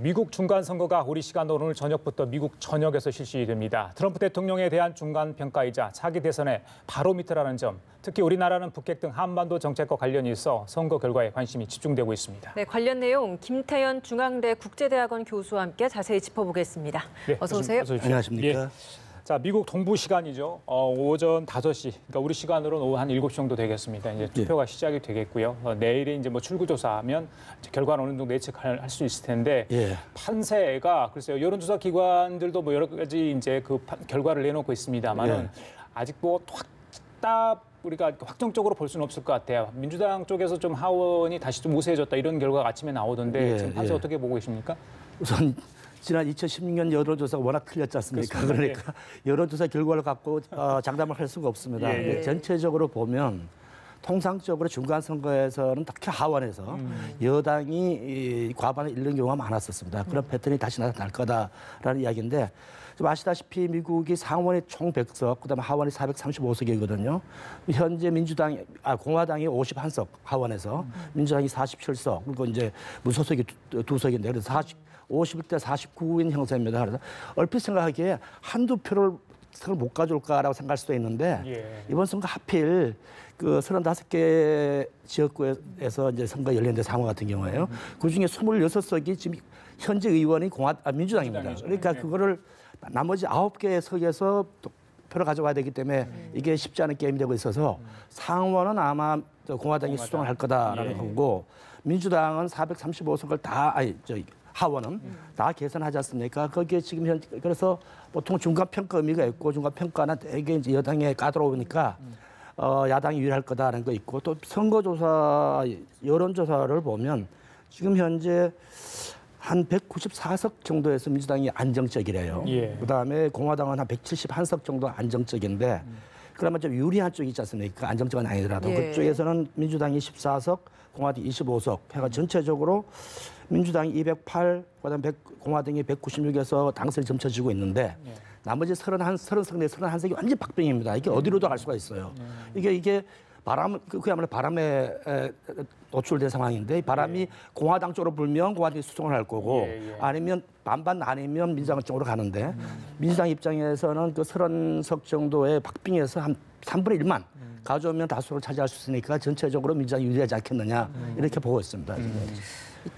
미국 중간선거가 우리 시간으로 오늘 저녁부터 미국 전역에서 실시됩니다. 트럼프 대통령에 대한 중간평가이자 차기 대선의 바로미터라는 점, 특히 우리나라는 북핵 등 한반도 정책과 관련이 있어 선거 결과에 관심이 집중되고 있습니다. 네, 관련 내용 김태현 중앙대 국제대학원 교수와 함께 자세히 짚어보겠습니다. 네, 어서 오세요. 안녕하십니까. 예. 자, 미국 동부 시간이죠. 오전 5시, 그러니까 우리 시간으로는 오후 한 7시 정도 되겠습니다. 이제 투표가 시작이 되겠고요. 내일이 이제 뭐 출구조사하면 결과는 어느 정도 예측할 수 있을 텐데 판세가 글쎄요. 여론조사 기관들도 뭐 여러 가지 이제 그 결과를 내놓고 있습니다만은 아직 뭐 우리가 확정적으로 볼 수는 없을 것 같아요. 민주당 쪽에서 좀 하원이 다시 좀 우세해졌다 이런 결과가 아침에 나오던데 지금 판세 어떻게 보고 계십니까? 우선 지난 2016년 여론조사가 워낙 틀렸지 않습니까? 그렇습니다. 그러니까 여론조사 결과를 갖고 장담을 할 수가 없습니다. 근데 전체적으로 보면 통상적으로 중간선거에서는 특히 하원에서 여당이 과반을 잃는 경우가 많았었습니다. 그런 패턴이 다시 나타날 거다라는 이야기인데 좀 아시다시피 미국이 상원이 총 100석, 그다음에 하원이 435석이거든요. 현재 공화당이 51석 하원에서 민주당이 47석, 그리고 이제 무소속이 2석인데 그래서 51대 49인 형태입니다. 그래서 얼핏 생각하기에 한두 표를 못 가져올까라고 생각할 수도 있는데 이번 선거 하필 그 35개 지역구에서 이제 선거 열렸는데 상원 같은 경우에요. 그중에 26석이 지금 현재 의원이 민주당입니다. 그러니까 그거를 나머지 9개의 석에서 표를 가져와야 되기 때문에 이게 쉽지 않은 게임이 되고 있어서 상원은 아마 공화당이 수동을 할 거다라는 거고 민주당은 435석을 하원은 다 계산하지 않습니까? 거기에 지금 그래서 보통 중간평가 의미가 있고 중간평가는 되게 이제 여당에 까다로우니까 야당이 유리할 거다라는 거 있고 또 선거조사 여론조사를 보면 지금 현재 한 194석 정도에서 민주당이 안정적이래요. 그다음에 공화당은 한 171석 정도 안정적인데 그러면 좀 유리한 쪽이 있지 않습니까? 안정적은 아니더라도 그쪽에서는 민주당이 14석, 공화당이 25석 해가 전체적으로 민주당이 208, 그다음에 공화당이 196에서 당선이 점쳐지고 있는데 나머지 30석 내 31석이 완전 박빙입니다. 이게 어디로도 갈 수가 있어요. 이게 그야말로 바람에 노출된 상황인데 바람이 공화당 쪽으로 불면 공화당이 수송을 할 거고 아니면 반반 아니면 민주당 쪽으로 가는데 민주당 입장에서는 그 30석 정도의 박빙에서 한 3분의 1만 가져오면 다수를 차지할 수 있으니까 전체적으로 민주당이 유리하지 않겠느냐 이렇게 보고 있습니다.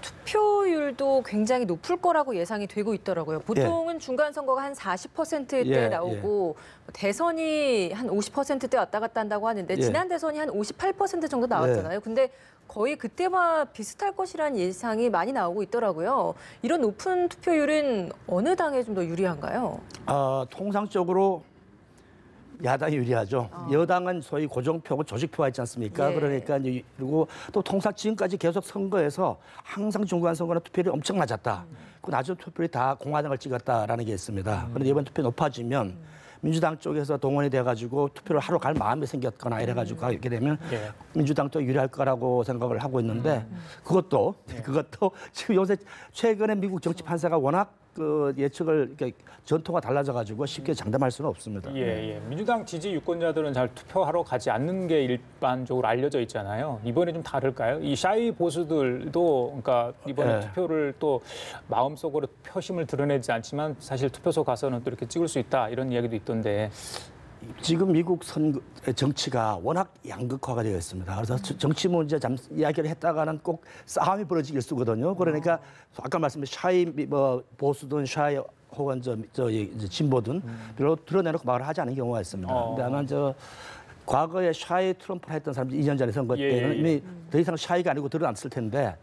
투표율도 굉장히 높을 거라고 예상이 되고 있더라고요. 보통은 중간선거가 한 40%대 나오고 대선이 한 50%대 왔다 갔다 한다고 하는데 지난 대선이 한 58% 정도 나왔잖아요. 근데 거의 그때와 비슷할 것이라는 예상이 많이 나오고 있더라고요. 이런 높은 투표율은 어느 당에 좀 더 유리한가요? 통상적으로 야당이 유리하죠. 여당은 소위 고정표고 조직표가 있지 않습니까? 그러니까 이제 그리고 또 통상 지금까지 계속 선거에서 항상 중간선거는 투표율이 엄청 낮았다. 그 낮은 투표율이 다 공화당을 찍었다라는 게 있습니다. 그런데 이번 투표 높아지면 민주당 쪽에서 동원이 돼가지고 투표를 하러 갈 마음이 생겼거나 이래가지고 가게 되면 민주당 쪽 유리할 거라고 생각을 하고 있는데 그것도 지금 요새 최근에 미국 정치 판세가 워낙 그 예측을 이렇게 전통과 달라져가지고 쉽게 장담할 수는 없습니다. 민주당 지지 유권자들은 잘 투표하러 가지 않는 게 일반적으로 알려져 있잖아요. 이번에 좀 다를까요? 이 샤이 보수들도 그러니까 이번에 투표를 또 마음속으로 표심을 드러내지 않지만 사실 투표소 가서는 또 이렇게 찍을 수 있다 이런 이야기도 있던데. 지금 미국 정치가 워낙 양극화가 되어 있습니다. 그래서 정치 문제 이야기를 했다가는 꼭 싸움이 벌어지길 쓰거든요. 그러니까 아까 말씀드린 샤이 보수든 샤이 혹은 진보든 별로 드러내놓고 말을 하지 않은 경우가 있습니다. 근데 아마 과거에 샤이 트럼프를 했던 사람들이 2년 전에 선거 때는 이미 더 이상 샤이가 아니고 드러났을 텐데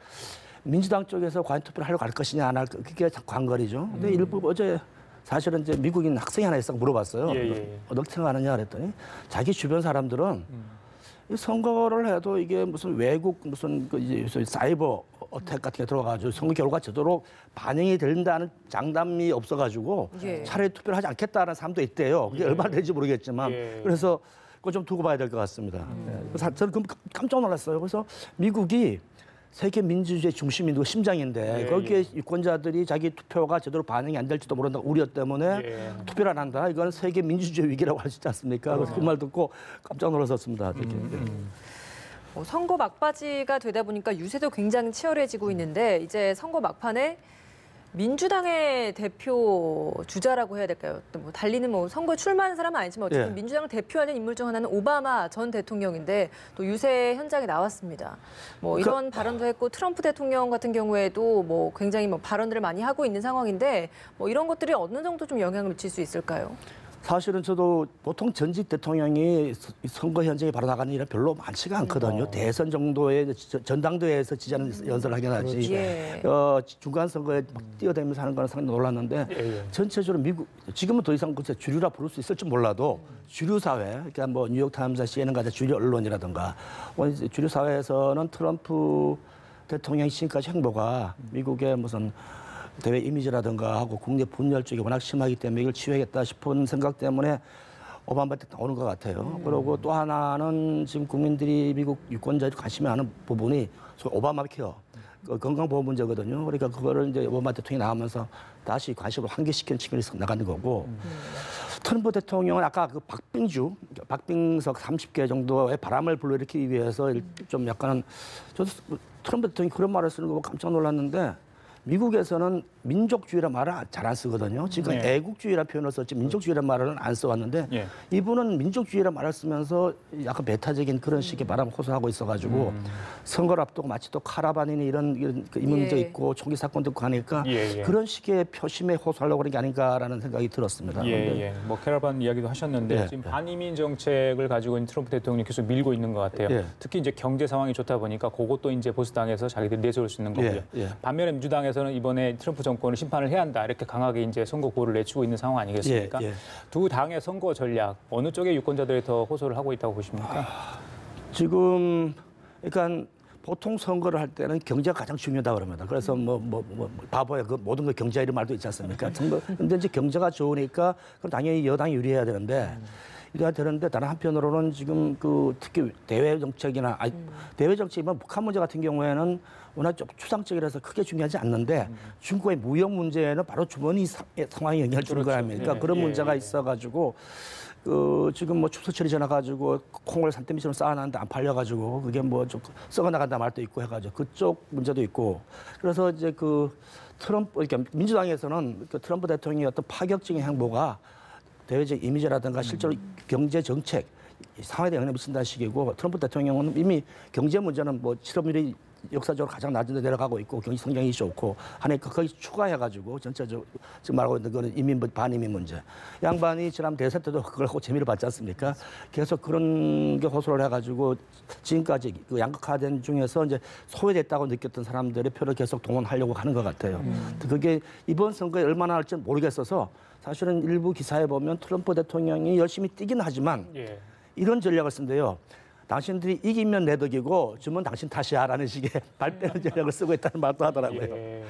민주당 쪽에서 과연 투표를 하려고 할 것이냐 안 할 것이냐 그게 관건이죠. 근데 일부 어제 사실은 이제 미국인 학생이 하나 있어 물어봤어요. 어떻게 생각하느냐 그랬더니 자기 주변 사람들은 이 선거를 해도 이게 무슨 외국 무슨 사이버 어택 같은 게 들어가가지고 선거 결과 제대로 반영이 된다는 장담이 없어가지고 차라리 투표를 하지 않겠다는 사람도 있대요. 그게 얼마나 될지 모르겠지만 그래서 그거 좀 두고 봐야 될 것 같습니다. 저는 깜짝 놀랐어요. 그래서 미국이 세계 민주주의 중심이고 심장인데 거기에 유권자들이 자기 투표가 제대로 반영이 안 될지도 모른다 우려 때문에 투표를 안 한다. 이건 세계 민주주의 위기라고 할 수 있지 않습니까? 그래서 그 말 듣고 깜짝 놀랐었습니다. 선거 막바지가 되다 보니까 유세도 굉장히 치열해지고 있는데 이제 선거 막판에 민주당의 대표 주자라고 해야 될까요? 뭐 달리는 뭐 선거에 출마하는 사람은 아니지만 어쨌든 예. 민주당을 대표하는 인물 중 하나는 오바마 전 대통령인데 또 유세 현장에 나왔습니다. 뭐 이런 발언도 했고 트럼프 대통령 같은 경우에도 뭐 굉장히 뭐 발언들을 많이 하고 있는 상황인데 뭐 이런 것들이 어느 정도 좀 영향을 미칠 수 있을까요? 사실은 저도 보통 전직 대통령이 선거 현장에 바로 나가는 일은 별로 많지가 않거든요. 대선 정도의 전당대회에서 지지하는 연설을 하긴 하지. 예. 중간 선거에 막 뛰어다니면서 하는 거는 상당히 놀랐는데 전체적으로 미국 지금은 더 이상 글쎄 주류라 부를 수 있을지 몰라도 주류 사회, 그러니까 뭐 뉴욕 타임스, CNN 같은 주류 언론이라든가 주류 사회에서는 트럼프 대통령 지금까지 행보가 미국의 무슨 대외 이미지라든가 하고 국내 분열 쪽이 워낙 심하기 때문에 이걸 치유하겠다 싶은 생각 때문에 오바마 때 나오는 것 같아요. 그리고 또 하나는 지금 국민들이 미국 유권자들이 관심이 많은 부분이 소위 오바마 케어, 건강보험 문제거든요. 그러니까 그거를 이제 오바마 대통령이 나오면서 다시 관심을 환기시키는 측면에서 나가는 거고. 트럼프 대통령은 아까 그 박빙석 30개 정도의 바람을 불러일으키기 위해서 좀 약간은 저도 트럼프 대통령이 그런 말을 쓰는 거 보고 깜짝 놀랐는데 미국에서는 민족주의란 말을 잘 안 쓰거든요. 지금 애국주의라는 표현을 썼지 민족주의라는 말은 안 써왔는데 이분은 민족주의라는 말을 쓰면서 약간 배타적인 그런 식의 바람을 호소하고 있어가지고 선거를 앞두고 마치 또 카라반이니 이런 그 문제 있고 총기 사건도 있고 하니까 그런 식의 표심에 호소하려고 그런 게 아닌가라는 생각이 들었습니다. 뭐 캐러반 이야기도 하셨는데 지금 반이민 정책을 가지고 있는 트럼프 대통령이 계속 밀고 있는 것 같아요. 특히 이제 경제 상황이 좋다 보니까 그것도 이제 보수당에서 자기들이 내세울 수 있는 거고요. 반면에 민주당에서는 이번에 트럼프 정권을 심판을 해야 한다 이렇게 강하게 이제 선거 구호를 내치고 있는 상황 아니겠습니까? 두 당의 선거 전략 어느 쪽의 유권자들이 더 호소를 하고 있다고 보십니까? 지금 그러니까 보통 선거를 할 때는 경제가 가장 중요하다 그럽니다. 그래서 바보야 그 모든 거 경제 이런 말도 있지 않습니까? 근데 이제 경제가 좋으니까 그럼 당연히 여당이 유리해야 되는데. 이래야 되는데 다른 한편으로는 지금 그 특히 대외 정책이나 대외 정책이면 북한 문제 같은 경우에는 워낙 좀 추상적이라서 크게 중요하지 않는데 중국의 무역 문제에는 바로 주머니 상황이 영향을 주는 거 아닙니까? 그런 문제가 있어가지고 지금 뭐 추수철이 지나가지고 콩을 산더미처럼 쌓아놨는데 안 팔려가지고 그게 뭐 좀 썩어 나간다 말도 있고 해가지고 그쪽 문제도 있고 그래서 이제 그러니까 민주당에서는 그 트럼프 대통령의 어떤 파격적인 행보가 대외적 이미지라든가 실제로 경제 정책 상황에 영향을 미친다는 식이고 트럼프 대통령은 이미 경제 문제는 뭐 실업률이 역사적으로 가장 낮은 데 내려가고 있고 경제 성장이 좋고 하니까 거기 추가해가지고 전체적으로 지금 말하고 있는 거는 이민 반이민 문제. 양반이 지난 대선 때도 그걸 하고 재미를 봤지 않습니까? 계속 그런 게 호소를 해가지고 지금까지 그 양극화된 중에서 이제 소외됐다고 느꼈던 사람들의 표를 계속 동원하려고 하는 것 같아요. 그게 이번 선거에 얼마나 할지는 모르겠어서 사실은 일부 기사에 보면 트럼프 대통령이 열심히 뛰긴 하지만 이런 전략을 쓴대요. 당신들이 이기면 내 덕이고 주면 당신 탓이야라는 식의 발빼는 전략을 쓰고 있다는 말도 하더라고요.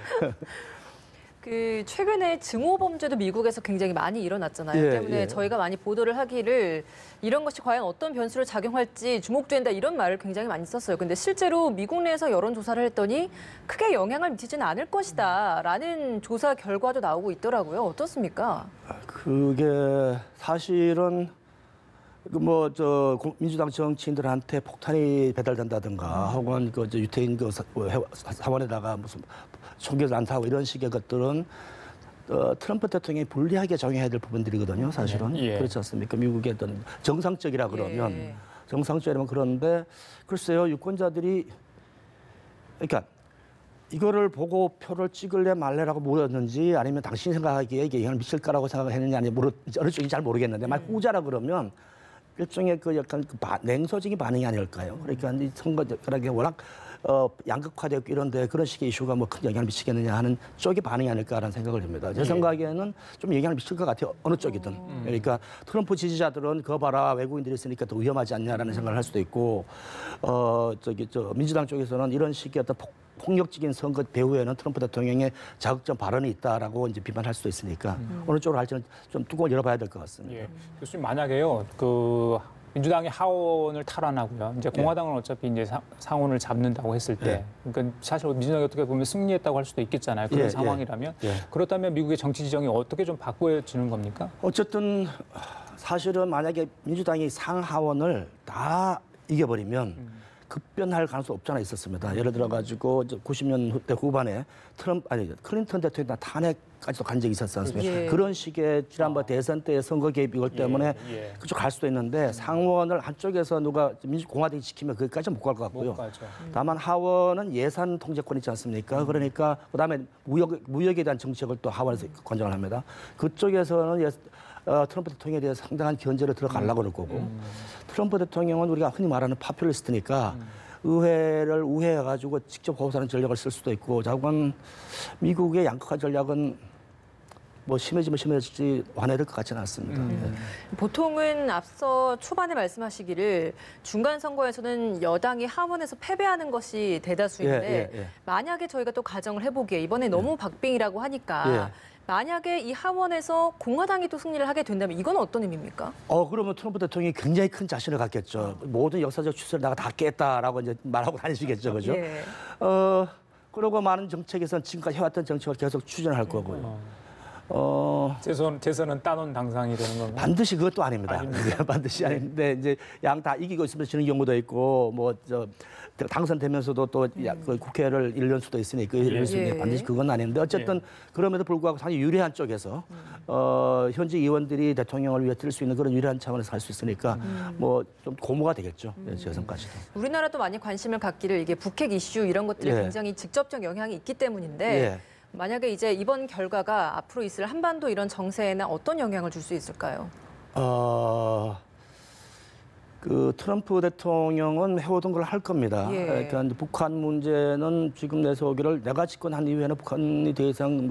그 최근에 증오 범죄도 미국에서 굉장히 많이 일어났잖아요. 때문에 저희가 많이 보도를 하기를 이런 것이 과연 어떤 변수를 작용할지 주목된다 이런 말을 굉장히 많이 썼어요. 근데 실제로 미국 내에서 여론조사를 했더니 크게 영향을 미치지는 않을 것이다라는 조사 결과도 나오고 있더라고요. 어떻습니까? 그게 사실은 민주당 정치인들한테 폭탄이 배달된다든가 혹은 유태인 사원에다가 무슨 총기를 안 타고 이런 식의 것들은 트럼프 대통령이 불리하게 적용해야 될 부분들이거든요, 사실은. 그렇지 않습니까? 미국의 어떤 정상적이라 그러면 정상적이라면 그런데 글쎄요, 유권자들이 그러니까 이거를 보고 표를 찍을래 말래라고 물었는지 아니면 당신이 생각하기에 이게 영향을 미칠까라고 생각했느냐 아니면 어느 쪽인지 잘 모르겠는데 만약 후자라 그러면 일종의 약간 냉소적인 반응이 아닐까요? 그러니까 이 선거라는 게 워낙 양극화되고 이런데 그런 식의 이슈가 뭐 큰 영향을 미치겠느냐 하는 쪽의 반응이 아닐까라는 생각을 합니다. 제 생각에는 좀 영향을 미칠 것 같아요. 어느 쪽이든. 그러니까 트럼프 지지자들은 그거 봐라 외국인들이 있으니까 더 위험하지 않냐라는 생각을 할 수도 있고 민주당 쪽에서는 이런 식의 어떤 폭력적인 선거 배후에는 트럼프 대통령의 자극적 발언이 있다라고 이제 비판할 수도 있으니까 어느 쪽으로 할지는 좀 뚜껑을 열어봐야 될 것 같습니다. 교수님 만약에요 민주당이 하원을 탈환하고요. 이제 공화당은 어차피 이제 상원을 잡는다고 했을 때, 그러니까 사실 민주당이 어떻게 보면 승리했다고 할 수도 있겠잖아요. 그런 상황이라면 그렇다면 미국의 정치 지정이 어떻게 좀 바꿔지는 겁니까? 어쨌든 사실은 만약에 민주당이 상하원을 다 이겨버리면. 급변할 가능성이 없잖아 있었습니다. 예를 들어 가지고 90년대 후반에 클린턴 대통령 탄핵까지도 간 적이 있었지 않습니까? 예. 그런 식의 지난번 대선 때 선거 개입 이것 때문에 예. 그쪽 갈 수도 있는데 상원을 한쪽에서 누가 공화당이 지키면 거기까지 못 갈 것 같고요. 못 가죠. 다만 하원은 예산 통제권 있지 않습니까? 그러니까 그다음에 무역에 대한 정책을 또 하원에서 권장을 합니다. 그쪽에서는 트럼프 대통령에 대해서 상당한 견제를 들어가려고 그럴 거고 트럼프 대통령은 우리가 흔히 말하는 파퓰리스트니까 의회를 우회해가지고 직접 호소하는 전략을 쓸 수도 있고 자관 미국의 양극화 전략은 뭐 심해지면 심해질지 완화될 것 같지는 않습니다. 보통은 앞서 초반에 말씀하시기를 중간 선거에서는 여당이 하원에서 패배하는 것이 대다수인데 예. 만약에 저희가 또 가정을 해보기에 이번에 너무 박빙이라고 하니까 만약에 이 하원에서 공화당이 또 승리를 하게 된다면 이건 어떤 의미입니까? 그러면 트럼프 대통령이 굉장히 큰 자신을 갖겠죠. 모든 역사적 추세를 내가 다 깼다라고 이제 말하고 다니시겠죠, 그죠? 예. 그러고 많은 정책에서는 지금까지 해왔던 정책을 계속 추진할 거고요. 재선은 따놓은 당상이 되는 건가요? 반드시 그것도 아닙니다. 반드시 아닌데 이제 양 다 이기고 있으면 지는 경우도 있고 뭐 당선되면서도 또 그 국회를 잃는 수도 있으니까 반드시 그건 아닌데 어쨌든 그럼에도 불구하고 상당히 유리한 쪽에서 현직 의원들이 대통령을 위해 들 수 있는 그런 유리한 차원에서 할 수 있으니까 뭐 좀 고무가 되겠죠. 재선까지도. 우리나라도 많이 관심을 갖기를 이게 북핵 이슈 이런 것들이 굉장히 직접적 영향이 있기 때문인데 만약에 이제 이번 결과가 앞으로 있을 한반도 이런 정세에는 어떤 영향을 줄 수 있을까요? 그 트럼프 대통령은 해오던 걸 할 겁니다. 그러니까 북한 문제는 지금 내세우기를 내가 집권한 이후에는 북한이 더 이상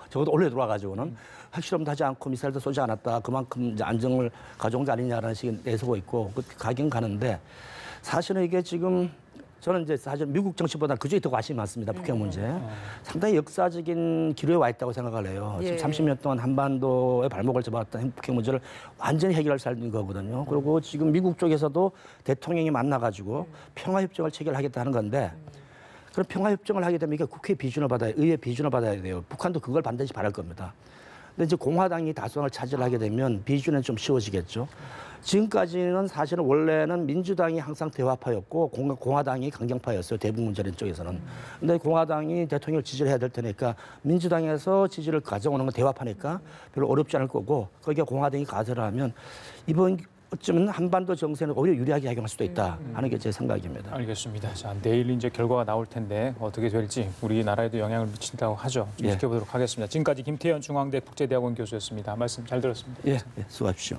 적어도 올해 돌아가지고는 핵실험도 하지 않고 미사일도 쏘지 않았다. 그만큼 이제 안정을 가져온 게 아니냐라는 식의 내세우고 있고 가긴 가는데 사실은 이게 지금 저는 이제 사실 미국 정치보다 그쪽에 더 관심이 많습니다. 북핵 문제. 상당히 역사적인 기로에 와 있다고 생각을 해요. 지금 30년 동안 한반도에 발목을 잡았던 북핵 문제를 완전히 해결할 수 있는 거거든요. 그리고 지금 미국 쪽에서도 대통령이 만나가지고 평화협정을 체결하겠다는 건데 그럼 평화협정을 하게 되면 이게 국회 비준을 받아야, 의회 비준을 받아야 돼요. 북한도 그걸 반드시 바랄 겁니다. 근데 이제 공화당이 다수당을 차지하게 되면 비준은 좀 쉬워지겠죠. 지금까지는 사실은 원래는 민주당이 항상 대화파였고 공화당이 강경파였어요. 대북 문제는 쪽에서는. 근데 공화당이 대통령을 지지를 해야 될 테니까 민주당에서 지지를 가져오는 건 대화파니까 별로 어렵지 않을 거고 거기에 공화당이 가세를 하면 이번 어쩌면 한반도 정세는 오히려 유리하게 작용할 수도 있다 하는 게 제 생각입니다. 알겠습니다. 자, 내일 이제 결과가 나올 텐데 어떻게 될지 우리나라에도 영향을 미친다고 하죠. 좀 지켜보도록 하겠습니다. 지금까지 김태현 중앙대 국제대학원 교수였습니다. 말씀 잘 들었습니다. 예, 수고하십시오.